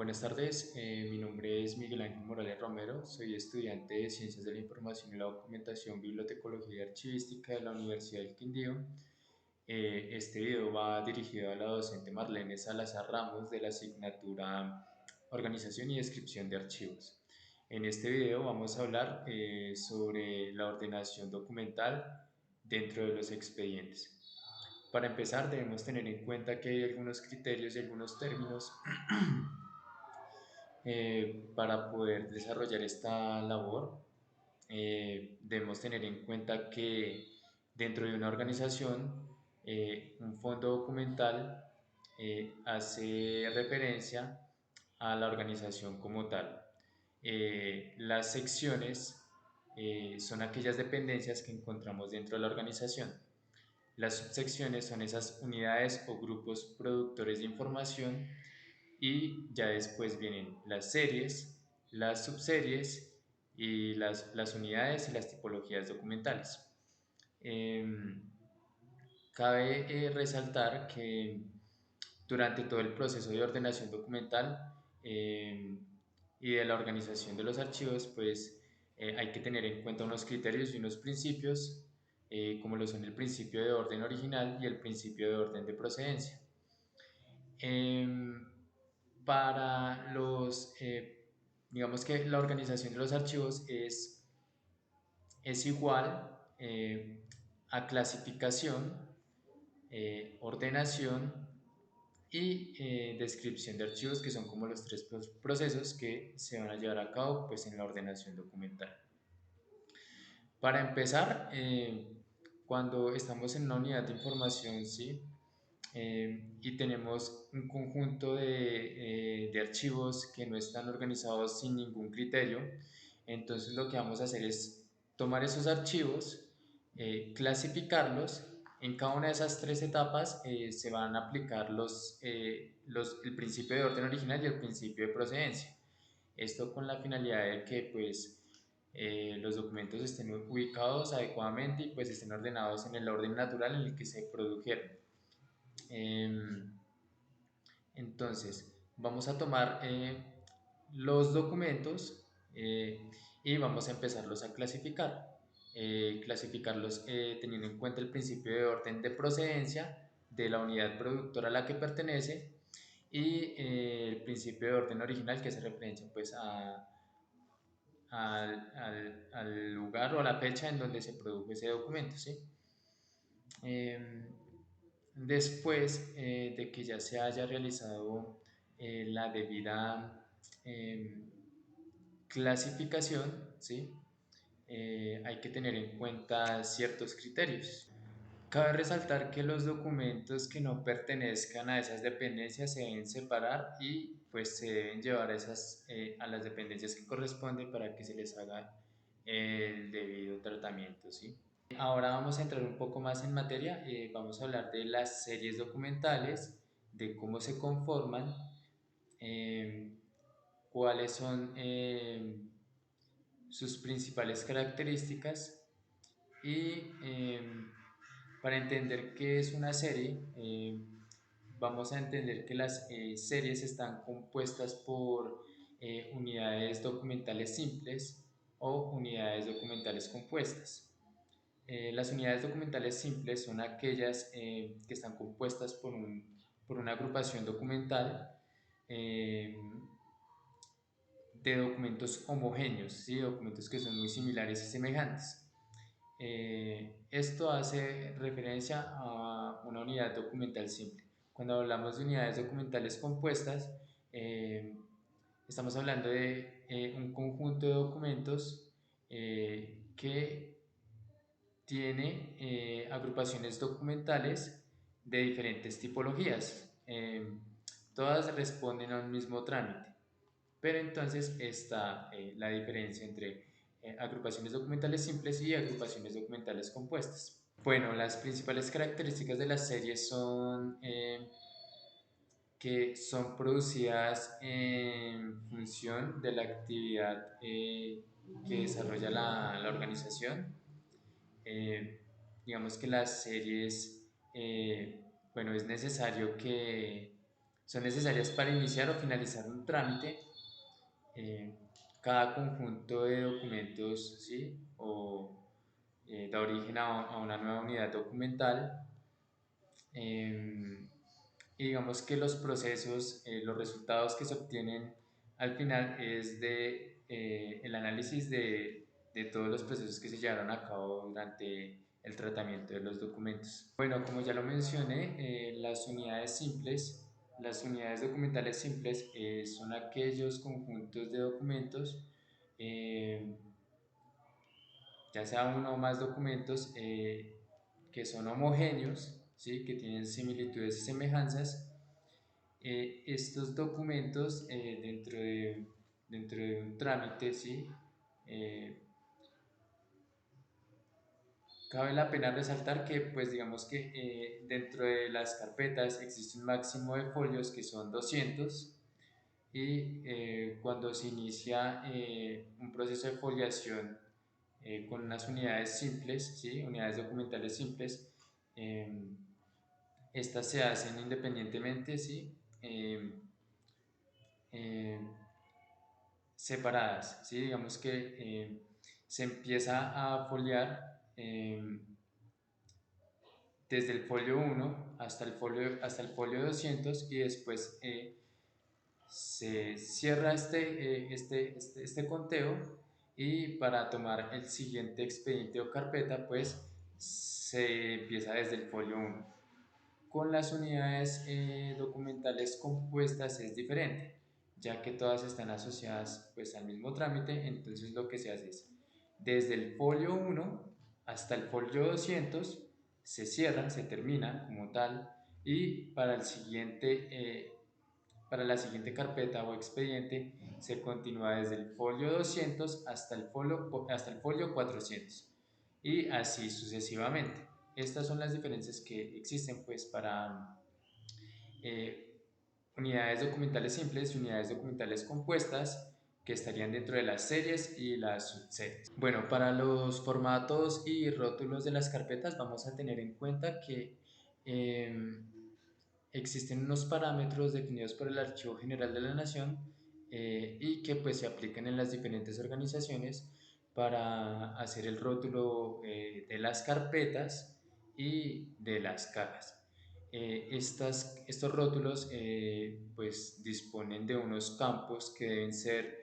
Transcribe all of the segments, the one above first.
Buenas tardes, mi nombre es Miguel Ángel Morales Romero, soy estudiante de Ciencias de la Información y la Documentación, Bibliotecología y Archivística de la Universidad del Quindío. Este video va dirigido a la docente Marlene Salazar Ramos de la asignatura Organización y Descripción de Archivos. En este video vamos a hablar sobre la ordenación documental dentro de los expedientes. Para empezar, debemos tener en cuenta que hay algunos criterios y algunos términos para poder desarrollar esta labor. Debemos tener en cuenta que dentro de una organización, un fondo documental hace referencia a la organización como tal. Las secciones son aquellas dependencias que encontramos dentro de la organización. Las subsecciones son esas unidades o grupos productores de información y ya después vienen las series, las subseries y las unidades y las tipologías documentales. Eh, Cabe resaltar que durante todo el proceso de ordenación documental y de la organización de los archivos, pues hay que tener en cuenta unos criterios y unos principios, como lo son el principio de orden original y el principio de orden de procedencia. Para digamos que la organización de los archivos es igual a clasificación, ordenación y descripción de archivos, que son como los tres procesos que se van a llevar a cabo pues, en la ordenación documental. Para empezar, cuando estamos en una unidad de información, ¿sí? Y tenemos un conjunto de archivos que no están organizados sin ningún criterio, entonces lo que vamos a hacer es tomar esos archivos, clasificarlos. En cada una de esas tres etapas se van a aplicar el principio de orden original y el principio de procedencia. Esto con la finalidad de que pues, los documentos estén ubicados adecuadamente y pues estén ordenados en el orden natural en el que se produjeron. Entonces, vamos a tomar los documentos y vamos a empezarlos a clasificar. Clasificarlos teniendo en cuenta el principio de orden de procedencia de la unidad productora a la que pertenece y el principio de orden original que hace referencia pues, al lugar o a la fecha en donde se produjo ese documento. ¿Sí? Después de que ya se haya realizado la debida clasificación, ¿sí? Hay que tener en cuenta ciertos criterios. Cabe resaltar que los documentos que no pertenezcan a esas dependencias se deben separar y pues se deben llevar a las dependencias que corresponden para que se les haga el debido tratamiento, ¿sí? Ahora vamos a entrar un poco más en materia, vamos a hablar de las series documentales, de cómo se conforman, eh, cuáles son sus principales características y para entender qué es una serie, vamos a entender que las series están compuestas por unidades documentales simples o unidades documentales compuestas. Las unidades documentales simples son aquellas que están compuestas por una agrupación documental eh, de documentos homogéneos, ¿sí? Documentos que son muy similares y semejantes. Esto hace referencia a una unidad documental simple. Cuando hablamos de unidades documentales compuestas, estamos hablando de un conjunto de documentos que tiene agrupaciones documentales de diferentes tipologías. Todas responden a un mismo trámite, pero entonces está la diferencia entre agrupaciones documentales simples y agrupaciones documentales compuestas. Bueno, las principales características de las series son que son producidas en función de la actividad que desarrolla la organización. Digamos que las series, bueno, es necesario que son necesarias para iniciar o finalizar un trámite. eh, Cada conjunto de documentos, ¿sí? Da origen a una nueva unidad documental. eh, y digamos que los procesos, los resultados que se obtienen al final es de el análisis de todos los procesos que se llevaron a cabo durante el tratamiento de los documentos. Bueno, como ya lo mencioné, las unidades documentales simples son aquellos conjuntos de documentos, eh, ya sea uno o más documentos, que son homogéneos, ¿sí? Que tienen similitudes y semejanzas. Estos documentos, dentro de un trámite, ¿sí? Eh, Cabe la pena resaltar que, pues digamos que dentro de las carpetas existe un máximo de folios que son 200, y cuando se inicia un proceso de foliación con unas unidades simples, ¿sí? Unidades documentales simples, eh, estas se hacen independientemente, ¿sí? Eh, eh, Separadas, ¿sí? Digamos que se empieza a foliar desde el folio 1 hasta el folio 200, y después se cierra este conteo, y para tomar el siguiente expediente o carpeta pues se empieza desde el folio 1. Con las unidades documentales compuestas es diferente, ya que todas están asociadas pues al mismo trámite. Entonces lo que se hace es, desde el folio 1 hasta el folio 200 se cierra, se termina como tal, y para la siguiente carpeta o expediente se continúa desde el folio 200 hasta el folio 400, y así sucesivamente. Estas son las diferencias que existen pues para eh, unidades documentales simples y unidades documentales compuestas, que estarían dentro de las series y las subseries. Bueno, para los formatos y rótulos de las carpetas vamos a tener en cuenta que eh, existen unos parámetros definidos por el Archivo General de la Nación, y que pues se aplican en las diferentes organizaciones para hacer el rótulo de las carpetas y de las cajas. Estos rótulos pues disponen de unos campos que deben ser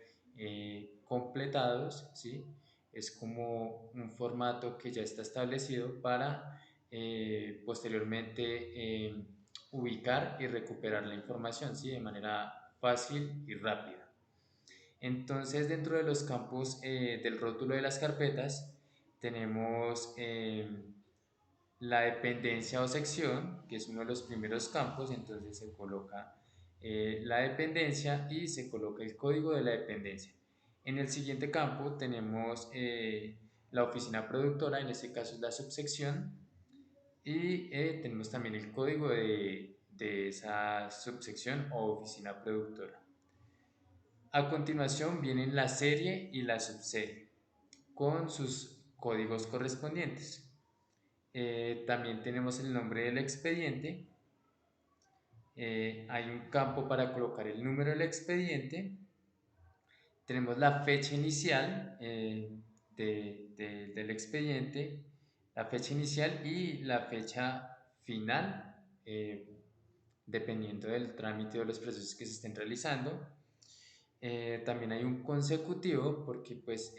completados, ¿sí? Es como un formato que ya está establecido para posteriormente ubicar y recuperar la información, ¿sí? De manera fácil y rápida. Entonces, dentro de los campos del rótulo de las carpetas, tenemos la dependencia o sección, que es uno de los primeros campos. Entonces se coloca la dependencia y se coloca el código de la dependencia. En el siguiente campo tenemos la oficina productora, en este caso es la subsección, y tenemos también el código de esa subsección o oficina productora. A continuación vienen la serie y la subserie con sus códigos correspondientes. También tenemos el nombre del expediente. Hay un campo para colocar el número del expediente. Tenemos la fecha inicial del expediente, la fecha inicial y la fecha final, dependiendo del trámite o los procesos que se estén realizando. También hay un consecutivo, porque pues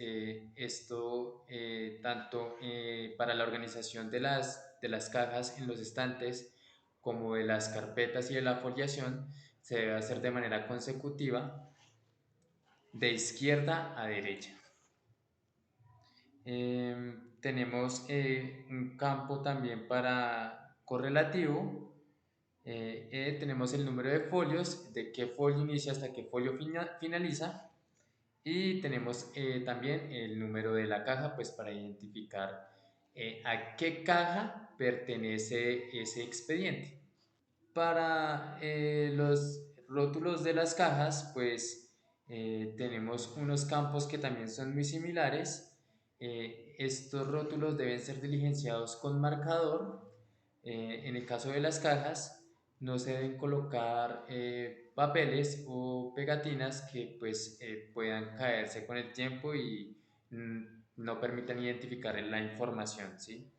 esto tanto para la organización de las cajas en los estantes, como de las carpetas y de la foliación, se debe hacer de manera consecutiva, de izquierda a derecha. Tenemos un campo también para correlativo. Tenemos el número de folios, de qué folio inicia hasta qué folio finaliza, y tenemos también el número de la caja, pues para identificar a qué caja pertenece ese expediente. Para los rótulos de las cajas, pues tenemos unos campos que también son muy similares. Estos rótulos deben ser diligenciados con marcador. En el caso de las cajas, no se deben colocar papeles o pegatinas que pues puedan caerse con el tiempo y no permitan identificar la información, ¿sí?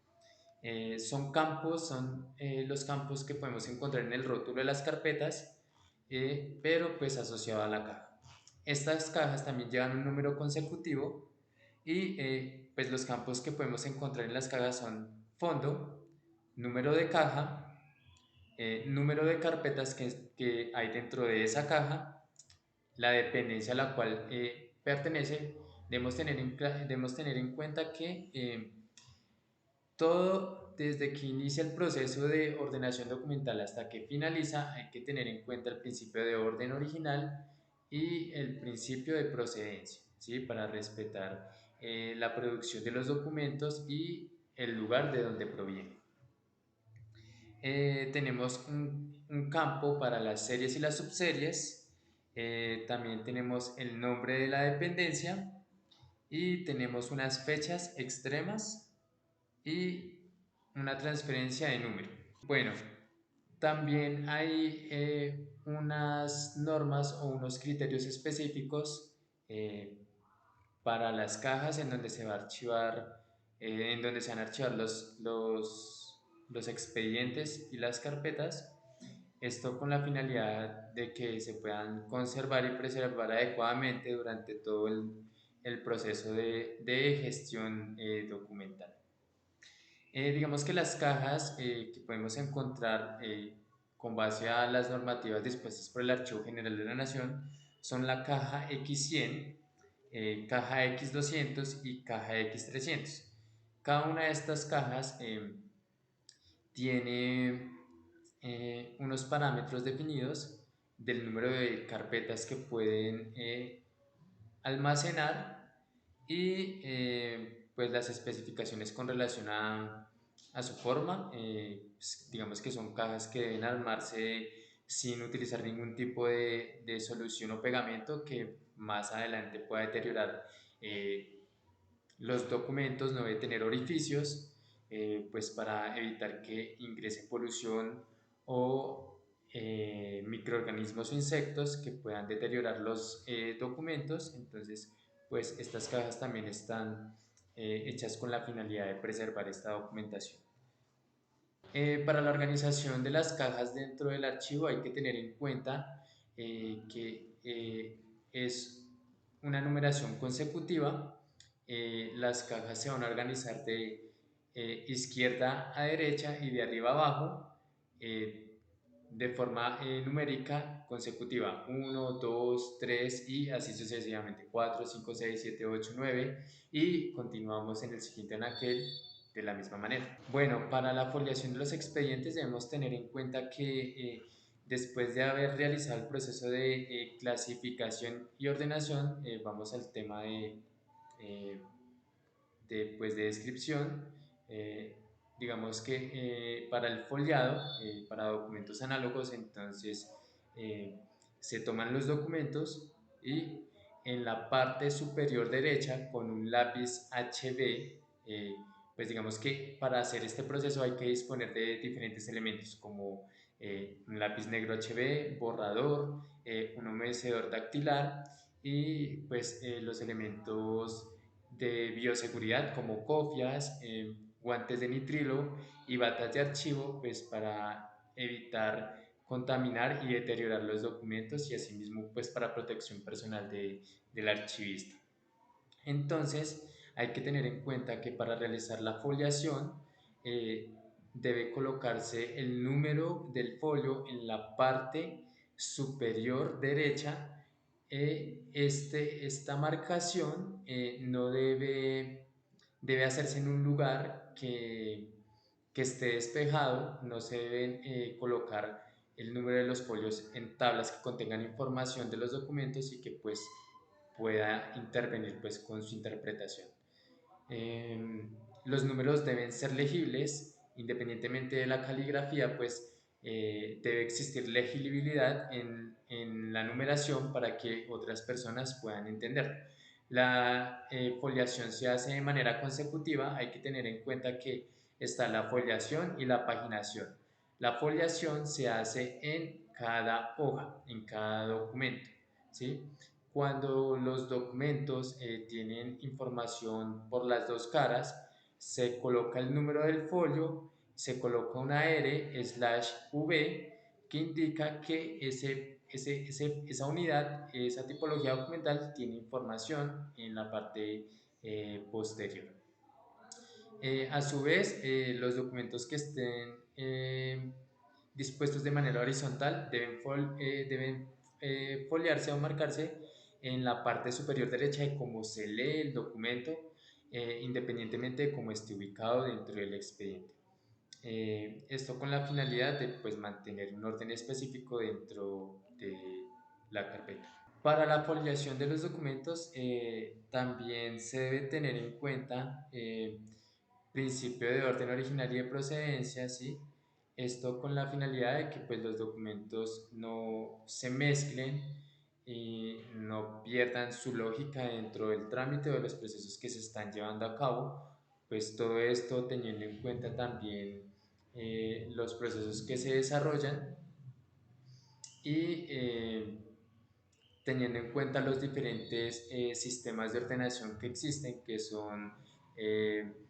Son los campos que podemos encontrar en el rótulo de las carpetas, pero pues asociado a la caja. Estas cajas también llevan un número consecutivo y pues los campos que podemos encontrar en las cajas son fondo, número de caja, número de carpetas que hay dentro de esa caja, la dependencia a la cual pertenece. Debemos tener en cuenta que todo desde que inicia el proceso de ordenación documental hasta que finaliza hay que tener en cuenta el principio de orden original y el principio de procedencia, ¿sí? Para respetar la producción de los documentos y el lugar de donde proviene. Tenemos un campo para las series y las subseries. También tenemos el nombre de la dependencia y tenemos unas fechas extremas y una transferencia de número. Bueno, también hay unas normas o unos criterios específicos eh, para las cajas en donde se va a archivar, en donde se van a archivar los expedientes y las carpetas. Esto con la finalidad de que se puedan conservar y preservar adecuadamente durante todo el proceso de gestión documental. Digamos que las cajas que podemos encontrar con base a las normativas dispuestas por el Archivo General de la Nación son la caja X100, caja X200 y caja X300. Cada una de estas cajas tiene unos parámetros definidos del número de carpetas que pueden almacenar y pues las especificaciones con relación a su forma. Pues, digamos que son cajas que deben armarse sin utilizar ningún tipo de solución o pegamento que más adelante pueda deteriorar los documentos. No debe tener orificios, pues para evitar que ingrese polución o microorganismos o insectos que puedan deteriorar los documentos. Entonces, pues estas cajas también están hechas con la finalidad de preservar esta documentación. Para la organización de las cajas dentro del archivo hay que tener en cuenta que es una numeración consecutiva. Las cajas se van a organizar de izquierda a derecha y de arriba a abajo eh, de forma numérica consecutiva: 1, 2, 3 y así sucesivamente: 4, 5, 6, 7, 8, 9 y continuamos en el siguiente anaquel de la misma manera. Bueno, para la foliación de los expedientes debemos tener en cuenta que después de haber realizado el proceso de clasificación y ordenación, vamos al tema eh, pues, de descripción. Eh, digamos que para el foliado, para documentos análogos, entonces eh, se toman los documentos y en la parte superior derecha con un lápiz HB, pues digamos que para hacer este proceso hay que disponer de diferentes elementos como un lápiz negro HB, borrador, un humedecedor dactilar y pues los elementos de bioseguridad como cofias, guantes de nitrilo y batas de archivo, pues para evitar contaminar y deteriorar los documentos y asimismo pues para protección personal del archivista. Entonces hay que tener en cuenta que para realizar la foliación eh, debe colocarse el número del folio en la parte superior derecha. Esta marcación no debe hacerse en un lugar que esté despejado. No se deben colocar el número de los folios en tablas que contengan información de los documentos y que pues pueda intervenir pues con su interpretación. Los números deben ser legibles, independientemente de la caligrafía, pues debe existir legibilidad en la numeración para que otras personas puedan entender. La foliación se hace de manera consecutiva. Hay que tener en cuenta que está la foliación y la paginación. La foliación se hace en cada hoja, en cada documento, ¿sí? Cuando los documentos tienen información por las dos caras, se coloca el número del folio, se coloca una R/V que indica que esa unidad, esa tipología documental tiene información en la parte posterior. A su vez, los documentos que estén dispuestos de manera horizontal deben foliarse o marcarse en la parte superior derecha de cómo se lee el documento, independientemente de cómo esté ubicado dentro del expediente. Esto con la finalidad de pues, mantener un orden específico dentro de la carpeta. Para la foliación de los documentos también se debe tener en cuenta principio de orden original y de procedencia, ¿sí? Esto con la finalidad de que pues, los documentos no se mezclen y no pierdan su lógica dentro del trámite o de los procesos que se están llevando a cabo, pues todo esto teniendo en cuenta también los procesos que se desarrollan y teniendo en cuenta los diferentes sistemas de ordenación que existen, que son eh,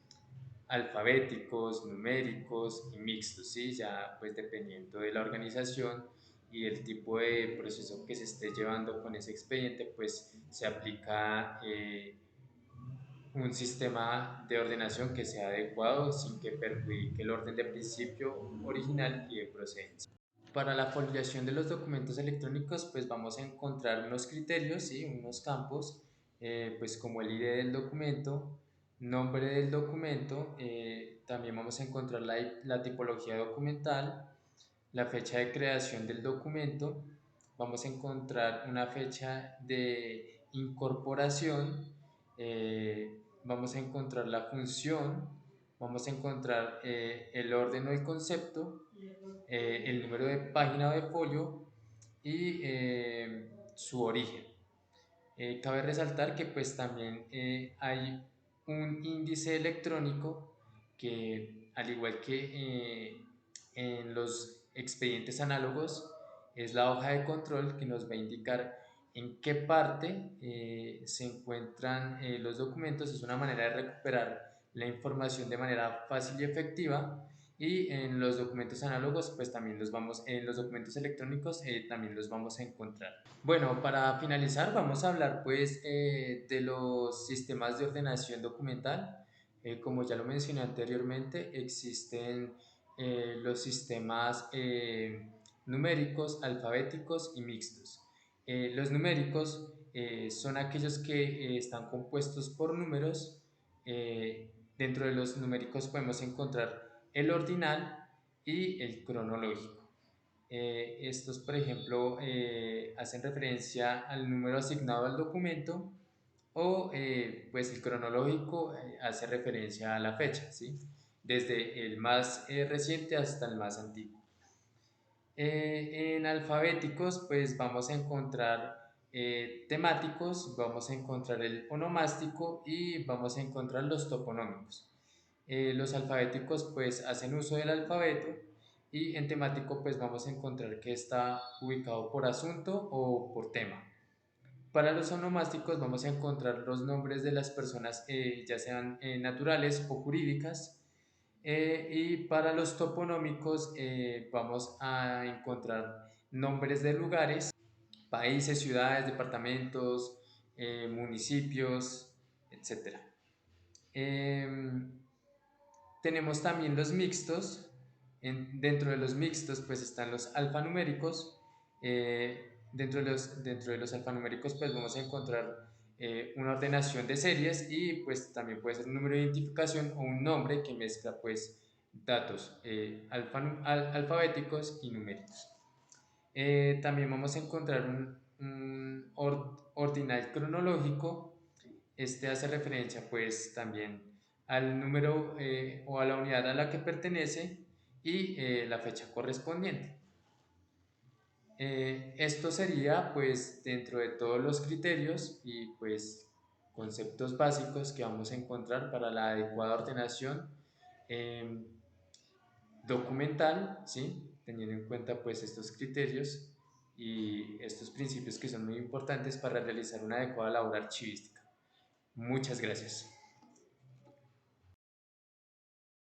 alfabéticos, numéricos y mixtos, ¿sí? Ya pues dependiendo de la organización y del tipo de proceso que se esté llevando con ese expediente, pues se aplica un sistema de ordenación que sea adecuado sin que perjudique el orden de principio original y de procedencia. Para la foliación de los documentos electrónicos, pues vamos a encontrar unos criterios, ¿sí? Unos campos, pues como el ID del documento, nombre del documento, también vamos a encontrar la tipología documental, la fecha de creación del documento, vamos a encontrar una fecha de incorporación, vamos a encontrar la función, vamos a encontrar el orden o el concepto, el número de página o de folio y su origen. Cabe resaltar que pues también hay un índice electrónico que al igual que en los expedientes análogos es la hoja de control que nos va a indicar en qué parte se encuentran los documentos. Es una manera de recuperar la información de manera fácil y efectiva y en los documentos análogos pues también los vamos, en los documentos electrónicos también los vamos a encontrar. Bueno, para finalizar vamos a hablar pues de los sistemas de ordenación documental. Como ya lo mencioné anteriormente, existen los sistemas numéricos, alfabéticos y mixtos. Los numéricos son aquellos que están compuestos por números. Dentro de los numéricos podemos encontrar el ordinal y el cronológico. Estos, por ejemplo, hacen referencia al número asignado al documento o pues el cronológico hace referencia a la fecha, ¿sí? Desde el más reciente hasta el más antiguo. En alfabéticos, pues vamos a encontrar temáticos, vamos a encontrar el onomástico y vamos a encontrar los toponómicos. Los alfabéticos pues hacen uso del alfabeto y en temático pues vamos a encontrar que está ubicado por asunto o por tema. Para los onomásticos vamos a encontrar los nombres de las personas ya sean naturales o jurídicas y para los toponómicos vamos a encontrar nombres de lugares, países, ciudades, departamentos, municipios, etc. Tenemos también los mixtos. Dentro de los mixtos pues están los alfanuméricos. Dentro de los alfanuméricos pues vamos a encontrar una ordenación de series y pues también puede ser un número de identificación o un nombre que mezcla pues datos alfabéticos y numéricos. También vamos a encontrar un ordinal cronológico. Este hace referencia pues también al número o a la unidad a la que pertenece y la fecha correspondiente. Esto sería pues dentro de todos los criterios y pues conceptos básicos que vamos a encontrar para la adecuada ordenación eh, documental, ¿sí? Teniendo en cuenta pues estos criterios y estos principios que son muy importantes para realizar una adecuada labor archivística. Muchas gracias.